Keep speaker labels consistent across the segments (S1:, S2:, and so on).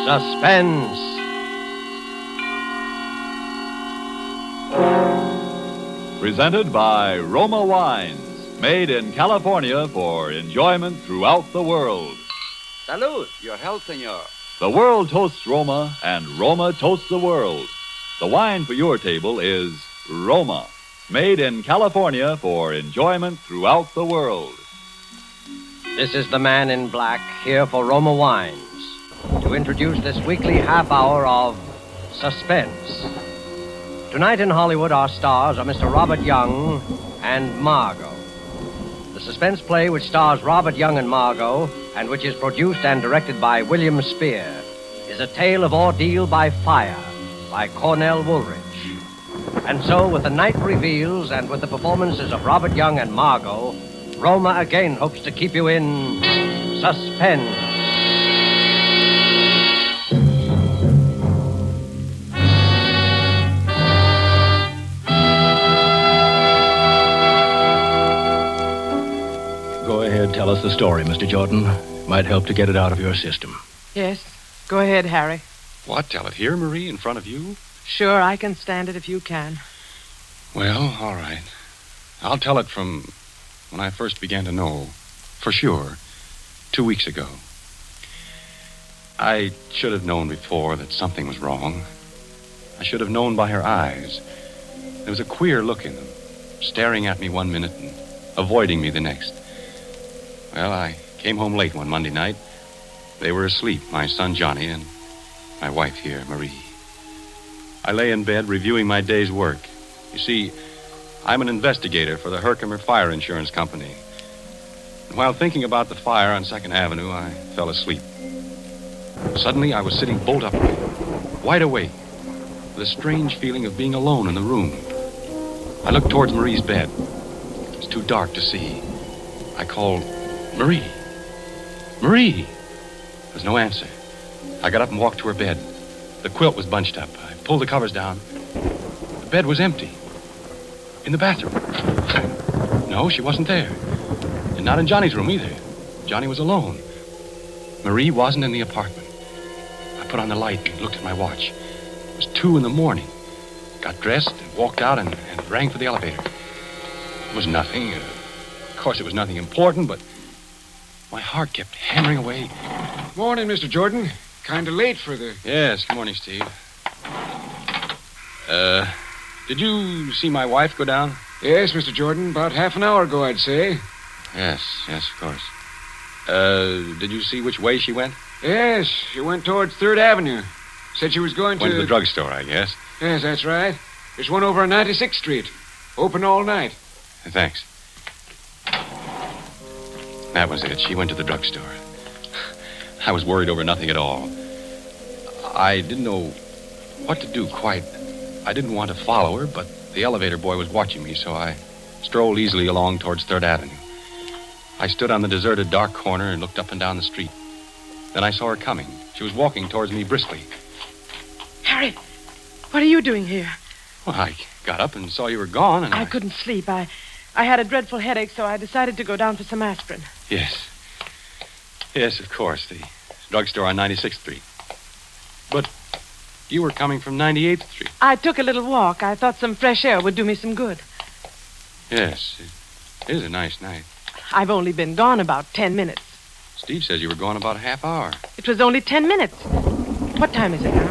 S1: Suspense.
S2: Presented by Roma Wines, made in California for enjoyment throughout the world.
S3: Salud, your health, senor.
S2: The world toasts Roma, and Roma toasts the world. The wine for your table is Roma, made in California for enjoyment throughout the world.
S1: This is the man in black here for Roma Wines to introduce this weekly half hour of Suspense. Tonight in Hollywood, our stars are Mr. Robert Young and Margo. The suspense play which stars Robert Young and Margo, and which is produced and directed by William Spear, is A Tale of Ordeal by Fire by Cornell Woolrich. And so, with the night reveals and with the performances of Robert Young and Margo, Roma again hopes to keep you in suspense.
S4: Go ahead, tell us the story, Mr. Jordan. Might help to get it out of your system.
S5: Yes, go ahead, Harry.
S6: What, tell it here, Marie, in front of you?
S5: Sure, I can stand it if you can.
S6: Well, all right. I'll tell it from when I first began to know, for sure, 2 weeks ago. I should have known before that something was wrong. I should have known by her eyes. There was a queer look in them, staring at me one minute and avoiding me the next. Well, I came home late one Monday night. They were asleep, my son Johnny and my wife here, Marie. I lay in bed reviewing my day's work. You see, I'm an investigator for the Herkimer Fire Insurance Company. And while thinking about the fire on 2nd Avenue, I fell asleep. Suddenly, I was sitting bolt upright, wide awake, with a strange feeling of being alone in the room. I looked towards Marie's bed. It was too dark to see. I called, "Marie! Marie!" There was no answer. I got up and walked to her bed. The quilt was bunched up. I pulled the covers down. The bed was empty. In the bathroom. No, she wasn't there. And not in Johnny's room either. Johnny was alone. Marie wasn't in the apartment. I put on the light and looked at my watch. It was 2 a.m. Got dressed and walked out and rang for the elevator. It was nothing. Of course, it was nothing important, but my heart kept hammering away.
S7: Morning, Mr. Jordan. Kind of late for the...
S6: Yes, good morning, Steve. Did you see my wife go down?
S7: Yes, Mr. Jordan. About half an hour ago, I'd say.
S6: Yes, of course. Did you see which way she went?
S7: Yes, she went towards 3rd Avenue. Said she was going
S6: Went to the drugstore, I guess.
S7: Yes, that's right. There's one over on 96th Street. Open all night.
S6: Thanks. That was it. She went to the drugstore. I was worried over nothing at all. I didn't know what to do quite. I didn't want to follow her, but the elevator boy was watching me, so I strolled easily along towards 3rd Avenue. I stood on the deserted dark corner and looked up and down the street. Then I saw her coming. She was walking towards me briskly.
S5: Harry, what are you doing here?
S6: Well, I got up and saw you were gone, and
S5: I couldn't sleep. I had a dreadful headache, so I decided to go down for some aspirin.
S6: Yes, of course. The drugstore on 96th Street. But you were coming from 98th Street.
S5: I took a little walk. I thought some fresh air would do me some good.
S6: Yes, it is a nice night.
S5: I've only been gone about 10 minutes.
S6: Steve says you were gone about a half hour.
S5: It was only 10 minutes. What time is it now?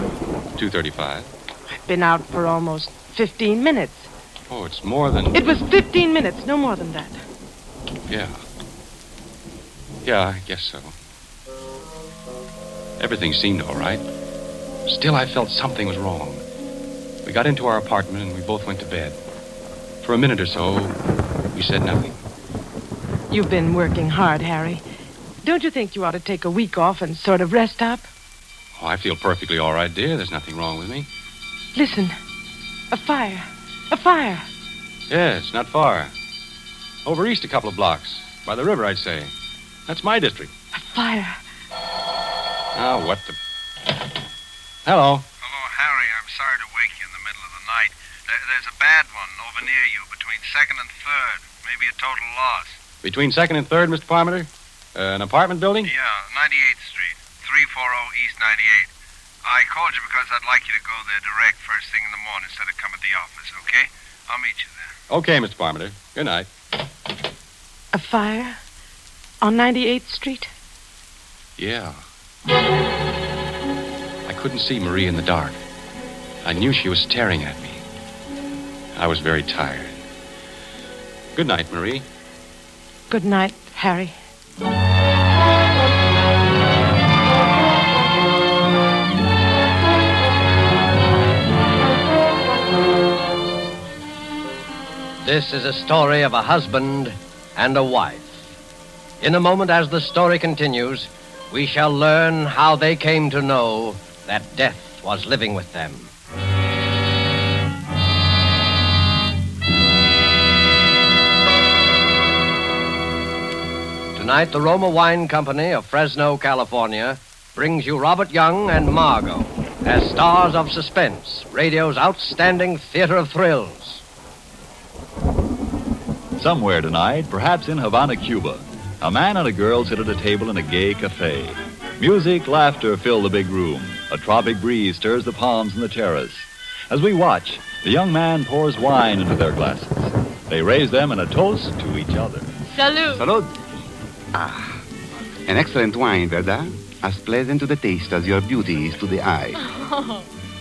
S6: 2:35.
S5: I've been out for almost 15 minutes.
S6: Oh, it's more than...
S5: It was 15 minutes, no more than that.
S6: Yeah. Yeah, I guess so. Everything seemed all right. Still, I felt something was wrong. We got into our apartment and we both went to bed. For a minute or so, we said nothing.
S5: You've been working hard, Harry. Don't you think you ought to take a week off and sort of rest up?
S6: Oh, I feel perfectly all right, dear. There's nothing wrong with me.
S5: Listen. A fire. A fire.
S6: Yes, not far. Over east a couple of blocks. By the river, I'd say. That's my district.
S5: A fire.
S6: Oh, what the... Hello.
S8: Hello, Harry. I'm sorry to wake you in the middle of the night. There's a bad one over near you between 2nd and 3rd. Maybe a total loss.
S6: Between 2nd and 3rd, Mr. Parmenter? An apartment building?
S8: Yeah, 98th Street. 340 East 98. I called you because I'd like you to go there direct first thing in the morning instead of come at the office, okay? I'll meet you there.
S6: Okay, Mr. Parmenter. Good night.
S5: A fire? On 98th Street?
S6: Yeah. I couldn't see Marie in the dark. I knew she was staring at me. I was very tired. Good night, Marie.
S5: Good night, Harry.
S1: This is a story of a husband and a wife. In a moment, as the story continues, we shall learn how they came to know that death was living with them. Tonight, the Roma Wine Company of Fresno, California, brings you Robert Young and Margo as stars of Suspense, radio's outstanding theater of thrills.
S2: Somewhere tonight, perhaps in Havana, Cuba, a man and a girl sit at a table in a gay cafe. Music, laughter fill the big room. A tropic breeze stirs the palms in the terrace. As we watch, the young man pours wine into their glasses. They raise them in a toast to each other.
S5: Salud.
S3: Salud. An excellent wine, verdad? As pleasant to the taste as your beauty is to the eye.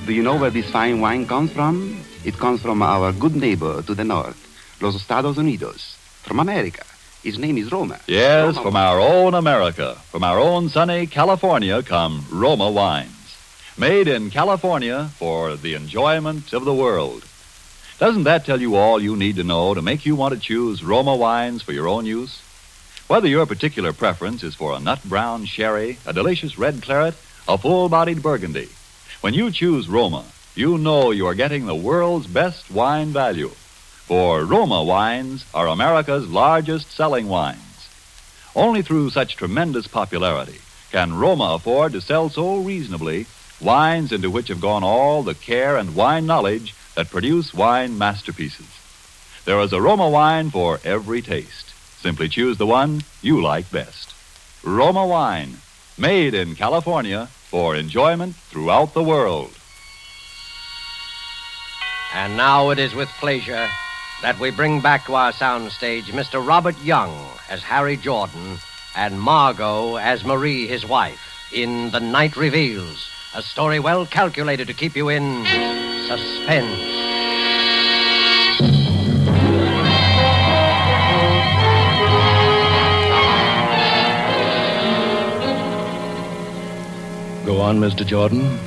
S3: Do you know where this fine wine comes from? It comes from our good neighbor to the north, Los Estados Unidos, from America. His name is Roma.
S2: Yes,
S3: Roma.
S2: from our own America, from our own sunny California come Roma wines. Made in California for the enjoyment of the world. Doesn't that tell you all you need to know to make you want to choose Roma wines for your own use? Whether your particular preference is for a nut brown sherry, a delicious red claret, a full-bodied burgundy, when you choose Roma, you know you are getting the world's best wine value. For Roma wines are America's largest selling wines. Only through such tremendous popularity can Roma afford to sell so reasonably wines into which have gone all the care and wine knowledge that produce wine masterpieces. There is a Roma wine for every taste. Simply choose the one you like best. Roma wine, made in California for enjoyment throughout the world.
S1: And now it is with pleasure that we bring back to our soundstage Mr. Robert Young as Harry Jordan and Margo as Marie, his wife, in The Night Reveals, a story well calculated to keep you in suspense.
S4: Go on, Mr. Jordan.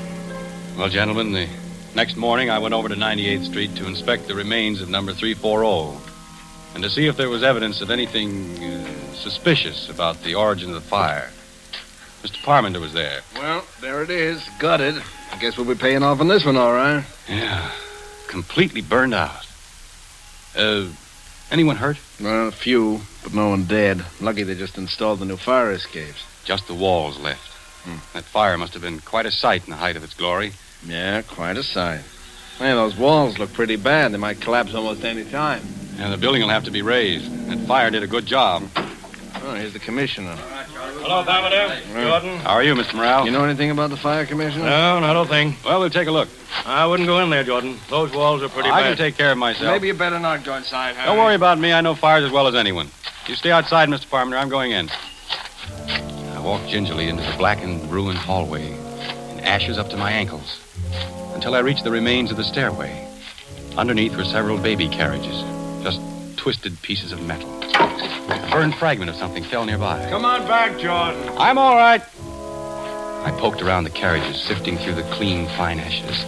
S6: Well, gentlemen, the next morning I went over to 98th Street to inspect the remains of number 340 and to see if there was evidence of anything suspicious about the origin of the fire. Mr. Parmenter was there.
S7: Well, there it is. Gutted. I guess we'll be paying off on this one, all right.
S6: Yeah, completely burned out. Anyone hurt?
S7: Well, a few, but no one dead. Lucky they just installed the new fire escapes.
S6: Just the walls left. That fire must have been quite a sight in the height of its glory.
S7: Yeah, quite a sight. Hey, those walls look pretty bad. They might collapse almost any time.
S6: And the building will have to be raised. That fire did a good job.
S7: Oh, here's the commissioner.
S4: Hello, Parmenter. Jordan.
S6: How are you, Mr. Morale?
S7: You know anything about the fire commissioner?
S4: No, not a thing.
S6: Well, we'll take a look.
S4: I wouldn't go in there, Jordan. Those walls are pretty
S6: I
S4: bad.
S6: can take care of myself.
S7: Maybe you better not go inside, Harry.
S6: Don't worry about me. I know fires as well as anyone. You stay outside, Mr. Parmenter. I'm going in. I walked gingerly into the blackened, ruined hallway, in ashes up to my ankles, until I reached the remains of the stairway. Underneath were several baby carriages, just twisted pieces of metal. A burned fragment of something fell nearby.
S7: Come on back, Jordan.
S6: I'm all right. I poked around the carriages, sifting through the clean, fine ashes.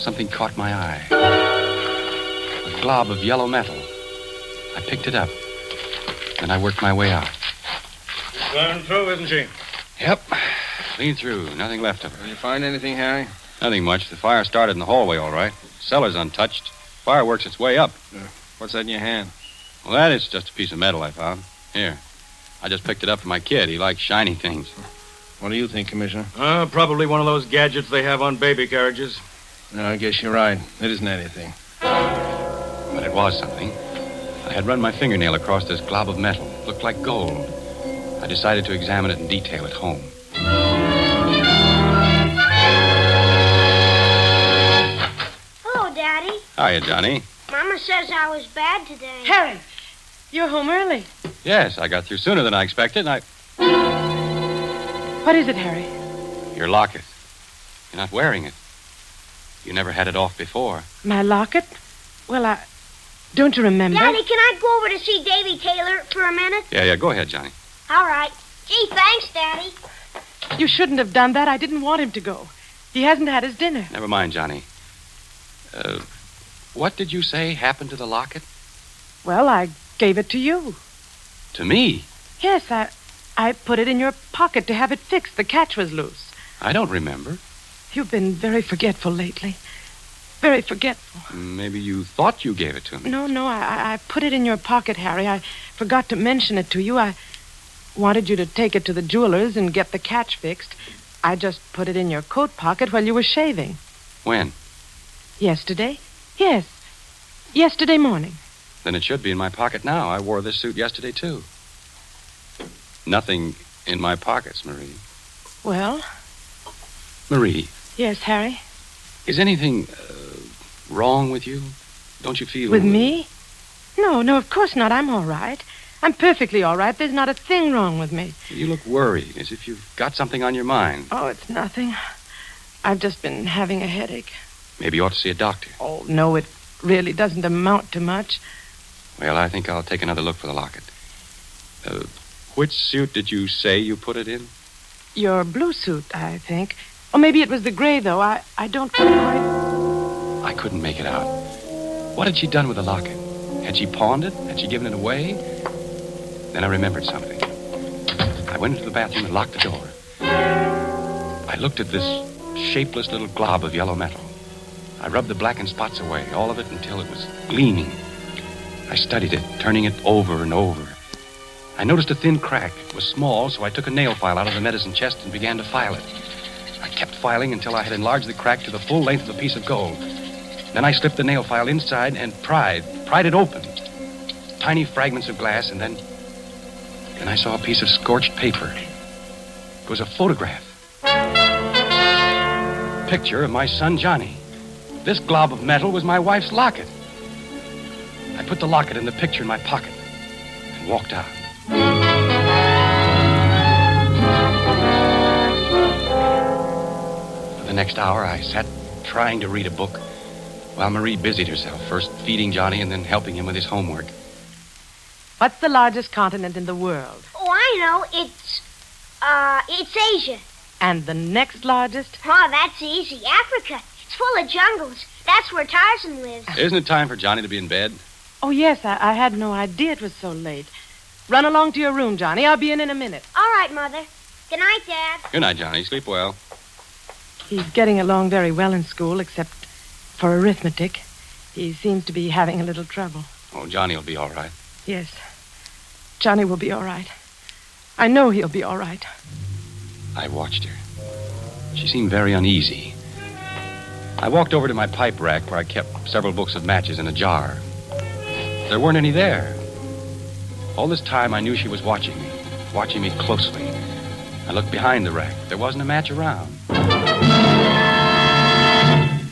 S6: Something caught my eye. A glob of yellow metal. I picked it up. Then I worked my way out.
S4: Burned through, isn't she?
S6: Yep. Clean through. Nothing left of her.
S7: Did you find anything, Harry?
S6: Nothing much. The fire started in the hallway, all right. Cellar's untouched. Fire works its way up.
S7: What's that in your hand?
S6: Well, that is just a piece of metal I found. Here. I just picked it up for my kid. He likes shiny things.
S7: What do you think, Commissioner?
S4: Probably one of those gadgets they have on baby carriages.
S7: No, I guess you're right. It isn't anything.
S6: But it was something. I had run my fingernail across this glob of metal. It looked like gold. I decided to examine it in detail at home.
S9: Daddy.
S6: Hiya, Johnny.
S9: Mama says I was bad today.
S5: Harry, you're home early.
S6: Yes, I got through sooner than I expected, and
S5: What is it, Harry?
S6: Your locket. You're not wearing it. You never had it off before.
S5: My locket? Well, don't you remember?
S9: Daddy, can I go over to see Davy Taylor for a minute?
S6: Yeah, go ahead, Johnny.
S9: All right. Gee, thanks, Daddy.
S5: You shouldn't have done that. I didn't want him to go. He hasn't had his dinner.
S6: Never mind, Johnny. What did you say happened to the locket?
S5: Well, I gave it to you.
S6: To me?
S5: Yes, I put it in your pocket to have it fixed. The catch was loose.
S6: I don't remember.
S5: You've been very forgetful lately. Very forgetful.
S6: Maybe you thought you gave it to me.
S5: No, I put it in your pocket, Harry. I forgot to mention it to you. I wanted you to take it to the jeweler's and get the catch fixed. I just put it in your coat pocket while you were shaving.
S6: When?
S5: Yesterday? Yes. Yesterday morning.
S6: Then it should be in my pocket now. I wore this suit yesterday, too. Nothing in my pockets, Marie.
S5: Well?
S6: Marie.
S5: Yes, Harry?
S6: Is anything wrong with you? Don't you feel...
S5: With me? No, of course not. I'm all right. I'm perfectly all right. There's not a thing wrong with me.
S6: You look worried, as if you've got something on your mind.
S5: Oh, it's nothing. I've just been having a headache.
S6: Maybe you ought to see a doctor.
S5: Oh, no, it really doesn't amount to much.
S6: Well, I think I'll take another look for the locket. Which suit did you say you put it in?
S5: Your blue suit, I think. Or maybe it was the gray, though. I don't quite...
S6: I couldn't make it out. What had she done with the locket? Had she pawned it? Had she given it away? Then I remembered something. I went into the bathroom and locked the door. I looked at this shapeless little glob of yellow metal. I rubbed the blackened spots away, all of it, until it was gleaming. I studied it, turning it over and over. I noticed a thin crack. It was small, so I took a nail file out of the medicine chest and began to file it. I kept filing until I had enlarged the crack to the full length of a piece of gold. Then I slipped the nail file inside and pried it open. Tiny fragments of glass, and then I saw a piece of scorched paper. It was a photograph. Picture of my son, Johnny. This glob of metal was my wife's locket. I put the locket and the picture in my pocket and walked out. For the next hour, I sat trying to read a book while Marie busied herself, first feeding Johnny and then helping him with his homework.
S5: What's the largest continent in the world?
S9: Oh, I know. It's Asia.
S5: And the next largest?
S9: Oh, that's easy. Africa. It's full of jungles. That's where Tarzan lives.
S6: Isn't it time for Johnny to be in bed?
S5: Oh, yes, I had no idea it was so late. Run along to your room, Johnny. I'll be in a minute.
S9: All right, Mother. Good night, Dad.
S6: Good night, Johnny. Sleep well.
S5: He's getting along very well in school, except for arithmetic. He seems to be having a little trouble.
S6: Oh, Johnny will be all right.
S5: Yes. Johnny will be all right. I know he'll be all right.
S6: I watched her. She seemed very uneasy. I walked over to my pipe rack where I kept several books of matches in a jar. There weren't any there. All this time, I knew she was watching me closely. I looked behind the rack. There wasn't a match around.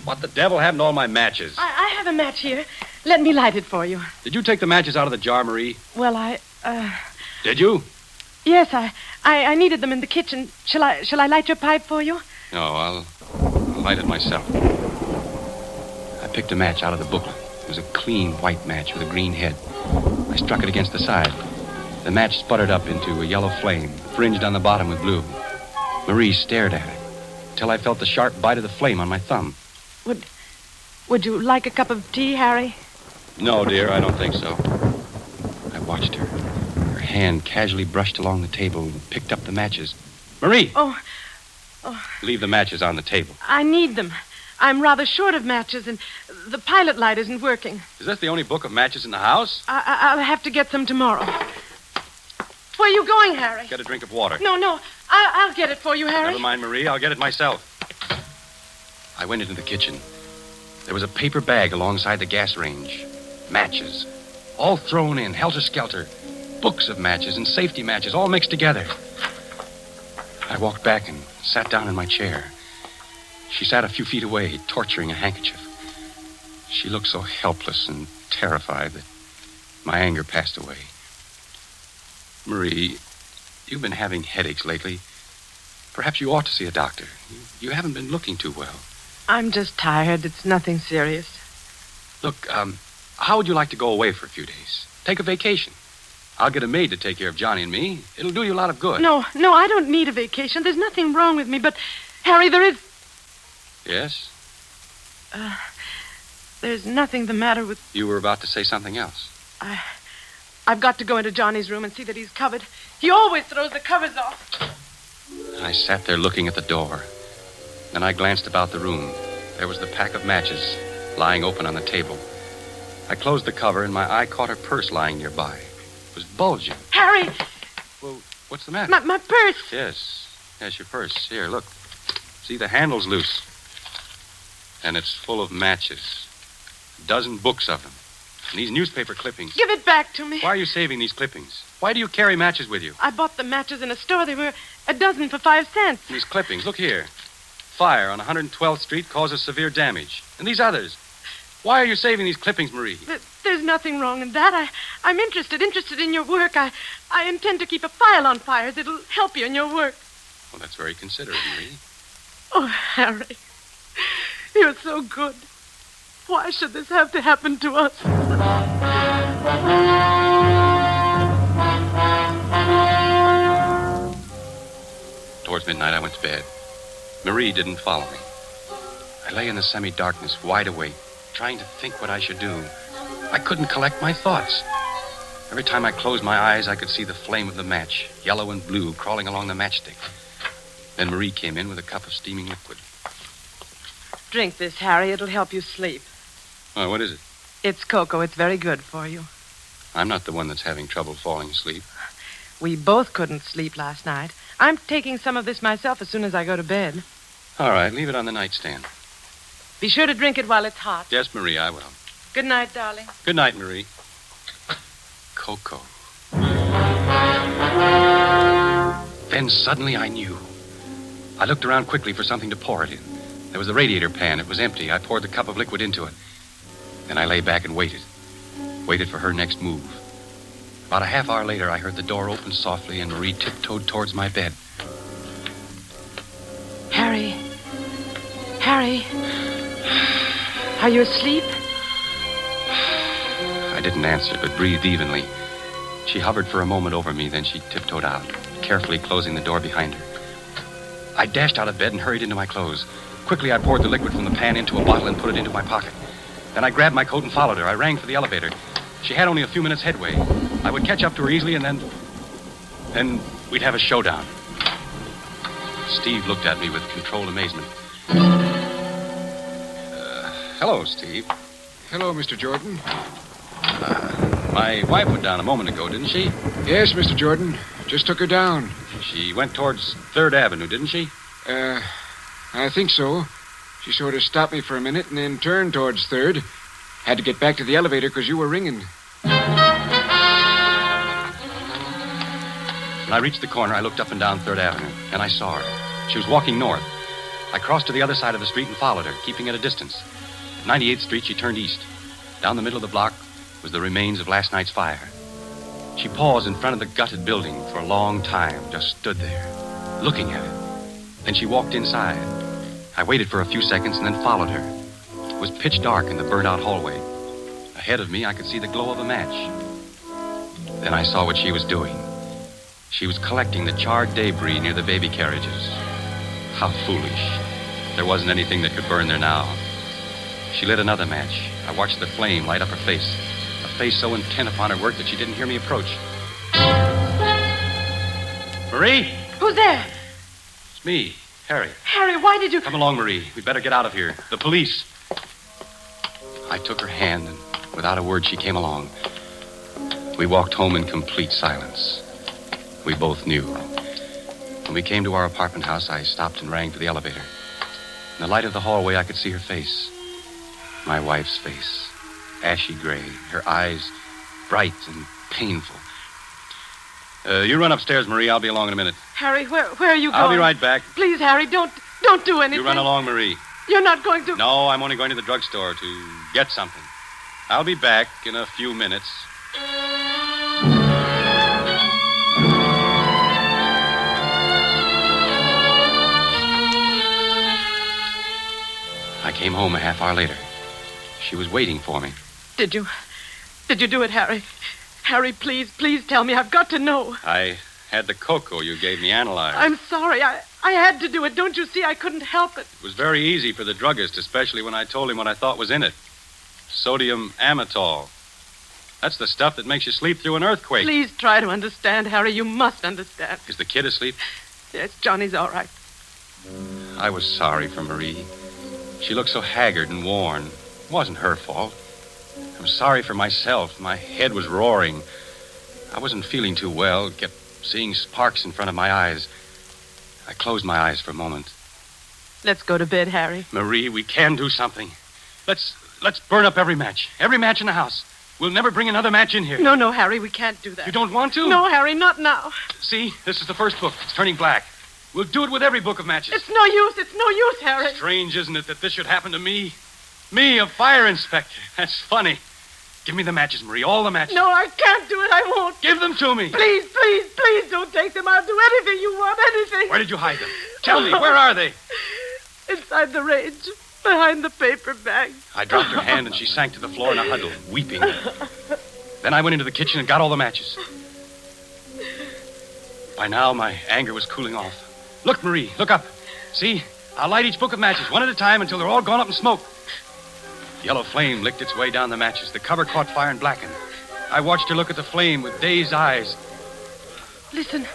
S6: What the devil happened to all my matches?
S5: I have a match here. Let me light it for you.
S6: Did you take the matches out of the jar, Marie?
S5: Well,
S6: Did you?
S5: Yes, I needed them in the kitchen. Shall I light your pipe for you?
S6: No, I'll light it myself. I picked a match out of the booklet. It was a clean white match with a green head. I struck it against the side. The match sputtered up into a yellow flame, fringed on the bottom with blue. Marie stared at it, till I felt the sharp bite of the flame on my thumb.
S5: Would you like a cup of tea, Harry?
S6: No, dear, I don't think so. I watched her. Her hand casually brushed along the table and picked up the matches. Marie!
S5: Oh.
S6: Leave the matches on the table.
S5: I need them. I'm rather short of matches, and the pilot light isn't working.
S6: Is this the only book of matches in the house?
S5: I'll have to get some tomorrow. Where are you going, Harry?
S6: Get a drink of water.
S5: No. I'll get it for you, Harry.
S6: Never mind, Marie. I'll get it myself. I went into the kitchen. There was a paper bag alongside the gas range. Matches. All thrown in, helter-skelter. Books of matches and safety matches, all mixed together. I walked back and sat down in my chair. She sat a few feet away, torturing a handkerchief. She looked so helpless and terrified that my anger passed away. Marie, you've been having headaches lately. Perhaps you ought to see a doctor. You haven't been looking too well.
S5: I'm just tired. It's nothing serious.
S6: Look, how would you like to go away for a few days? Take a vacation. I'll get a maid to take care of Johnny and me. It'll do you a lot of good.
S5: No, I don't need a vacation. There's nothing wrong with me, but, Harry, there is...
S6: Yes?
S5: There's nothing the matter with...
S6: You were about to say something else.
S5: I've got to go into Johnny's room and see that he's covered. He always throws the covers off.
S6: I sat there looking at the door. Then I glanced about the room. There was the pack of matches lying open on the table. I closed the cover, and my eye caught her purse lying nearby. It was bulging.
S5: Harry!
S6: Well, what's the matter?
S5: My purse!
S6: Yes, your purse. Here, look. See, the handle's loose. And it's full of matches. A dozen books of them. And these newspaper clippings.
S5: Give it back to me.
S6: Why are you saving these clippings? Why do you carry matches with you?
S5: I bought the matches in a store. They were a dozen for 5 cents.
S6: And these clippings, look here. Fire on 112th Street causes severe damage. And these others. Why are you saving these clippings, Marie?
S5: There's nothing wrong in that. I'm interested in your work. I intend to keep a file on fires. It'll help you in your work.
S6: Well, that's very considerate, Marie.
S5: Oh, Harry. You're so good. Why should this have to happen to us?
S6: Towards midnight, I went to bed. Marie didn't follow me. I lay in the semi-darkness, wide awake, trying to think what I should do. I couldn't collect my thoughts. Every time I closed my eyes, I could see the flame of the match, yellow and blue, crawling along the matchstick. Then Marie came in with a cup of steaming liquid.
S5: Drink this, Harry. It'll help you sleep.
S6: Oh, what is it?
S5: It's cocoa. It's very good for you.
S6: I'm not the one that's having trouble falling asleep.
S5: We both couldn't sleep last night. I'm taking some of this myself as soon as I go to bed.
S6: All right, leave it on the nightstand.
S5: Be sure to drink it while it's hot.
S6: Yes, Marie, I will.
S5: Good night, darling.
S6: Good night, Marie. Cocoa. Then suddenly I knew. I looked around quickly for something to pour it in. There was the radiator pan. It was empty. I poured the cup of liquid into it. Then I lay back and waited. Waited for her next move. About a half hour later, I heard the door open softly and Marie tiptoed towards my bed.
S5: Harry. Harry. Are you asleep?
S6: I didn't answer, but breathed evenly. She hovered for a moment over me, then she tiptoed out, carefully closing the door behind her. I dashed out of bed and hurried into my clothes. Quickly, I poured the liquid from the pan into a bottle and put it into my pocket. Then I grabbed my coat and followed her. I rang for the elevator. She had only a few minutes headway. I would catch up to her easily, and then we'd have a showdown. Steve looked at me with controlled amazement. Hello, Steve.
S10: Hello, Mr. Jordan.
S6: My wife went down a moment ago, didn't she?
S10: Yes, Mr. Jordan. Just took her down.
S6: She went towards 3rd Avenue, didn't she?
S10: I think so. She sort of stopped me for a minute and then turned towards 3rd. Had to get back to the elevator because you were ringing.
S6: When I reached the corner, I looked up and down 3rd Avenue, and I saw her. She was walking north. I crossed to the other side of the street and followed her, keeping at a distance. At 98th Street, she turned east. Down the middle of the block was the remains of last night's fire. She paused in front of the gutted building for a long time, just stood there, looking at it. Then she walked inside. I waited for a few seconds and then followed her. It was pitch dark in the burnt-out hallway. Ahead of me, I could see the glow of a match. Then I saw what she was doing. She was collecting the charred debris near the baby carriages. How foolish. There wasn't anything that could burn there now. She lit another match. I watched the flame light up her face. A face so intent upon her work that she didn't hear me approach. Marie?
S5: Who's there?
S6: It's me, Harry.
S5: Harry, why did you...
S6: Come along, Marie. We'd better get out of here. The police. I took her hand, and without a word, she came along. We walked home in complete silence. We both knew. When we came to our apartment house, I stopped and rang for the elevator. In the light of the hallway, I could see her face. My wife's face. Ashy gray. Her eyes bright and painful. You run upstairs, Marie. I'll be along in a minute.
S5: Harry, where are you going?
S6: I'll be right back.
S5: Please, Harry, don't do anything.
S6: You run along, Marie.
S5: You're not going to...
S6: No, I'm only going to the drugstore to get something. I'll be back in a few minutes. I came home a half hour later. She was waiting for me.
S5: Did you do it, Harry? Harry, please tell me. I've got to know.
S6: I had the cocoa you gave me analyzed.
S5: I'm sorry. I had to do it. Don't you see? I couldn't help it.
S6: It was very easy for the druggist, especially when I told him what I thought was in it. Sodium amytal. That's the stuff that makes you sleep through an earthquake.
S5: Please try to understand, Harry. You must understand.
S6: Is the kid asleep?
S5: Yes, Johnny's all right.
S6: I was sorry for Marie. She looked so haggard and worn. It wasn't her fault. I was sorry for myself. My head was roaring. I wasn't feeling too well. Kept seeing sparks in front of my eyes. I closed my eyes for a moment.
S5: Let's go to bed, Harry.
S6: Marie, we can do something. Let's burn up every match. Every match in the house. We'll never bring another match in here.
S5: No, Harry, we can't do that.
S6: You don't want to?
S5: No, Harry, not now.
S6: See, this is the first book. It's turning black. We'll do it with every book of matches.
S5: It's no use, Harry.
S6: Strange, isn't it, that this should happen to me? Me, a fire inspector. That's funny. Give me the matches, Marie, all the matches.
S5: No, I can't do it. I won't.
S6: Give them to me.
S5: Please don't take them. I'll do anything you want, anything.
S6: Where did you hide them? Tell me, where are they?
S5: Inside the range, behind the paper bag.
S6: I dropped her hand and she sank to the floor in a huddle, weeping. Then I went into the kitchen and got all the matches. By now, my anger was cooling off. Look, Marie, look up. See? I'll light each book of matches, one at a time, until they're all gone up in smoke. Yellow flame licked its way down the matches. The cover caught fire and blackened. I watched her look at the flame with dazed eyes.
S5: Listen,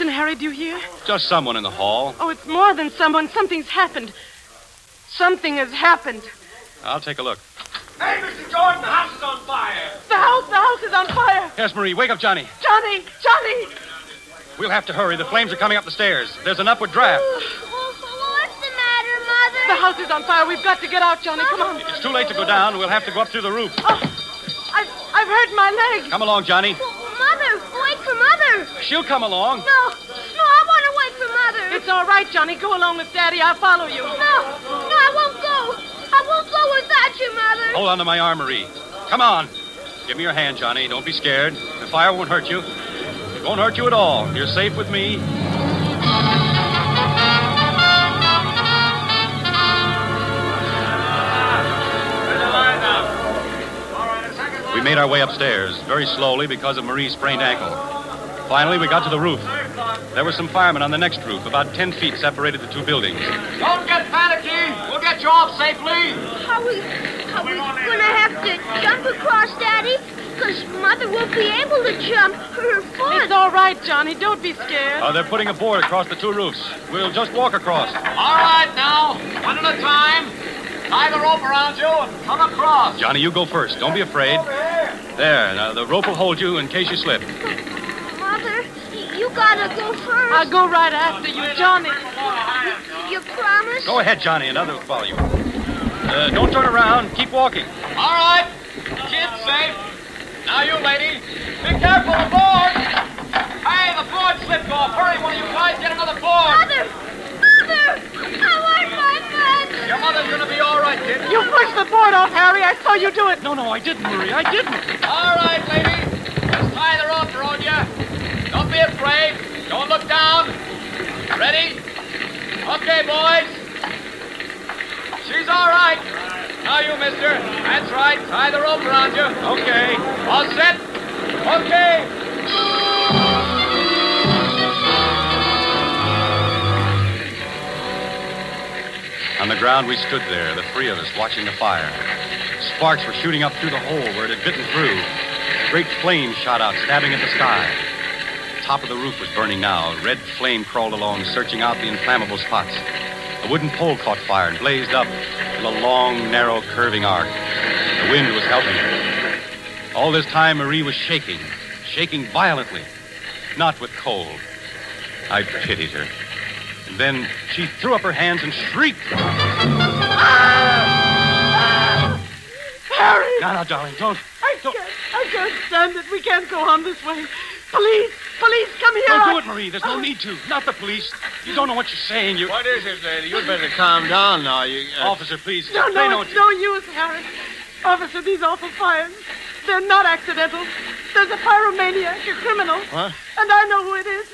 S5: Harry, do you hear?
S6: Just someone in the hall.
S5: Oh, it's more than someone. Something's happened. Something has happened.
S6: I'll take a look.
S8: Hey, Mr. Jordan, the house is on fire.
S5: The house is on fire.
S6: Yes, Marie, wake up Johnny.
S5: Johnny!
S6: We'll have to hurry. The flames are coming up the stairs. There's an upward draft.
S9: What's the matter, Mother?
S5: The house is on fire. We've got to get out, Johnny. Come on.
S6: It's too late to go down. We'll have to go up through the roof.
S5: Oh, I've hurt my leg.
S6: Come along, Johnny.
S9: Mother, wait for Mother.
S6: She'll come along.
S9: No, I want to wait for Mother.
S5: It's all right, Johnny. Go along with Daddy. I'll follow you.
S9: No, I won't go. I won't go without you, Mother.
S6: Hold on to my arm, Marie. Come on. Give me your hand, Johnny. Don't be scared. The fire won't hurt you. It won't hurt you at all. You're safe with me. We made our way upstairs, very slowly because of Marie's sprained ankle. Finally, we got to the roof. There were some firemen on the next roof. About 10 feet separated the two buildings.
S8: Don't get panicky. We'll get you off safely.
S9: How we gonna have to jump across, Daddy? Because Mother won't be able to jump. Her foot.
S5: It's all right, Johnny. Don't be scared.
S6: They're putting a board across the two roofs. We'll just walk across.
S8: All right, now. One at a time. Tie the rope around you and come across.
S6: Johnny, you go first. Don't be afraid. There, now the rope will hold you in case you slip.
S9: Mother, you gotta go first.
S5: I'll go right after you, Johnny.
S9: You promise?
S6: Go ahead, Johnny, and others will follow you. Don't turn around. Keep walking.
S8: All right. Kid's safe. Now you, lady. Be careful, the board. Hey, the board slipped off. Hurry, one of you guys. Get another board.
S9: Mother! I want my match.
S8: Your mother's gonna be all right, kid.
S5: You pushed the board off, Harry. I saw you do it.
S6: No, I didn't, Marie. I didn't.
S8: All right, lady. Just tie the rope around you. Don't be afraid. Don't look down. Ready? Okay, boys. She's all right. Now you, mister. That's right. Tie the rope around you.
S6: Okay.
S8: All set? Okay.
S6: On the ground, we stood there, the three of us, watching the fire. Sparks were shooting up through the hole where it had bitten through. Great flames shot out, stabbing at the sky. The top of the roof was burning now. Red flame crawled along, searching out the inflammable spots. A wooden pole caught fire and blazed up in a long, narrow, curving arc. The wind was helping her. All this time, Marie was shaking violently, not with cold. I pitied her. And then she threw up her hands and shrieked.
S5: Harry!
S6: No, darling, don't.
S5: I can't stand it. We can't go on this way. Police, come here.
S6: Don't do it, Marie. There's no need to. Not the police. You don't know what you're saying. You...
S7: What is it, lady? You'd better calm down now.
S6: Officer, please.
S5: No, it's no use, Harry. Officer, these awful fires, they're not accidental. There's a pyromaniac, a criminal.
S7: What?
S5: And I know who it is.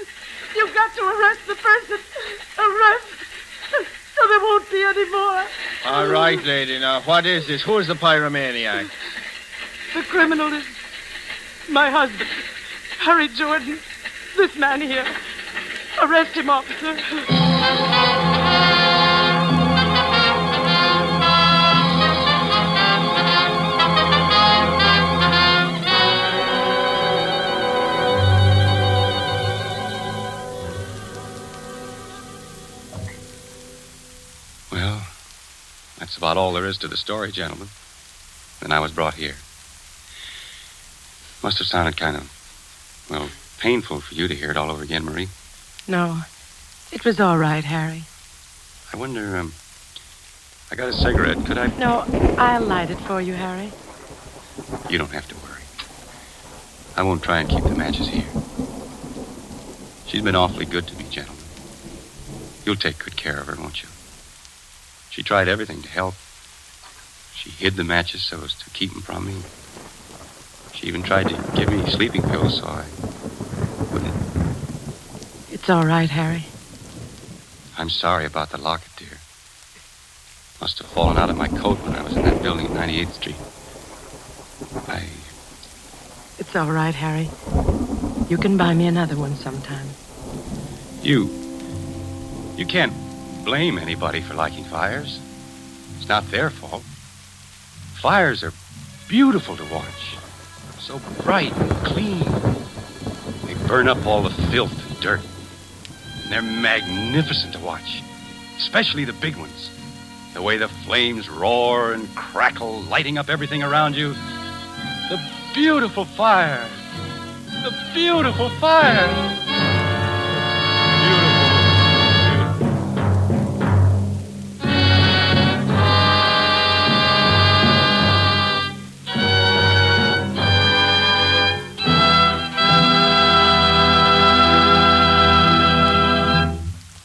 S5: You've got to arrest the person. Arrest. So there won't be any more.
S7: All right, lady. Now, what is this? Who's the pyromaniac?
S5: The criminal is my husband, Harry Jordan. This man here. Arrest him, officer.
S6: Well, that's about all there is to the story, gentlemen. Then I was brought here. Must have sounded kind of, well, painful for you to hear it all over again, Marie.
S5: No, it was all right, Harry.
S6: I wonder, I got a cigarette. Could I...
S5: No, I'll light it for you, Harry.
S6: You don't have to worry. I won't try and keep the matches here. She's been awfully good to me, gentlemen. You'll take good care of her, won't you? She tried everything to help. She hid the matches so as to keep them from me. She even tried to give me sleeping pills so I wouldn't...
S5: It's all right, Harry.
S6: I'm sorry about the locket, dear. Must have fallen out of my coat when I was in that building at 98th Street.
S5: It's all right, Harry. You can buy me another one sometime.
S6: You can't blame anybody for liking fires. It's not their fault. Fires are beautiful to watch. So bright and clean. They burn up all the filth and dirt. And they're magnificent to watch. Especially the big ones. The way the flames roar and crackle, lighting up everything around you. The beautiful fire. The beautiful fire.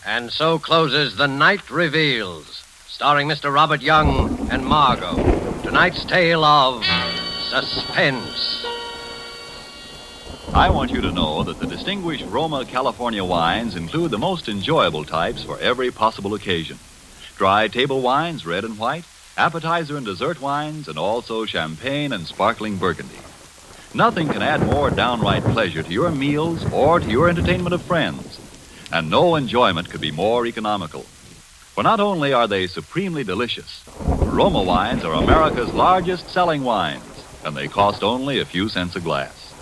S1: And so closes The Night Reveals, starring Mr. Robert Young and Margo. Tonight's tale of Suspense.
S2: I want you to know that the distinguished Roma California wines include the most enjoyable types for every possible occasion. Dry table wines, red and white, appetizer and dessert wines, and also champagne and sparkling burgundy. Nothing can add more downright pleasure to your meals or to your entertainment of friends. And no enjoyment could be more economical. For not only are they supremely delicious, Roma wines are America's largest selling wines, and they cost only a few cents a glass.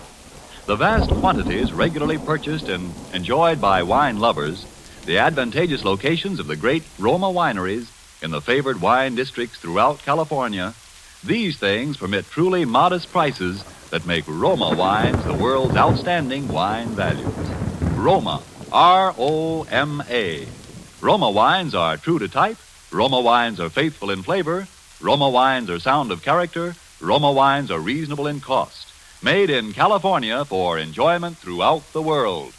S2: The vast quantities regularly purchased and enjoyed by wine lovers, the advantageous locations of the great Roma wineries in the favored wine districts throughout California, these things permit truly modest prices that make Roma wines the world's outstanding wine values. Roma. R-O-M-A. Roma wines are true to type. Roma wines are faithful in flavor. Roma wines are sound of character. Roma wines are reasonable in cost. Made in California for enjoyment throughout the world.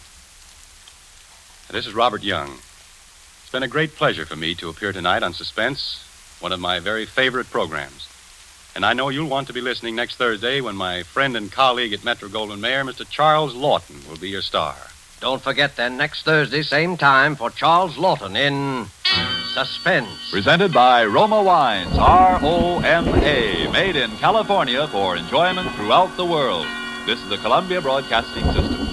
S6: This is Robert Young. It's been a great pleasure for me to appear tonight on Suspense, one of my very favorite programs. And I know you'll want to be listening next Thursday when my friend and colleague at Metro-Goldwyn-Mayer, Mr. Charles Lawton, will be your star.
S1: Don't forget then, next Thursday, same time, for Charles Lawton in Suspense.
S2: Presented by Roma Wines, R-O-M-A, made in California for enjoyment throughout the world. This is the Columbia Broadcasting System.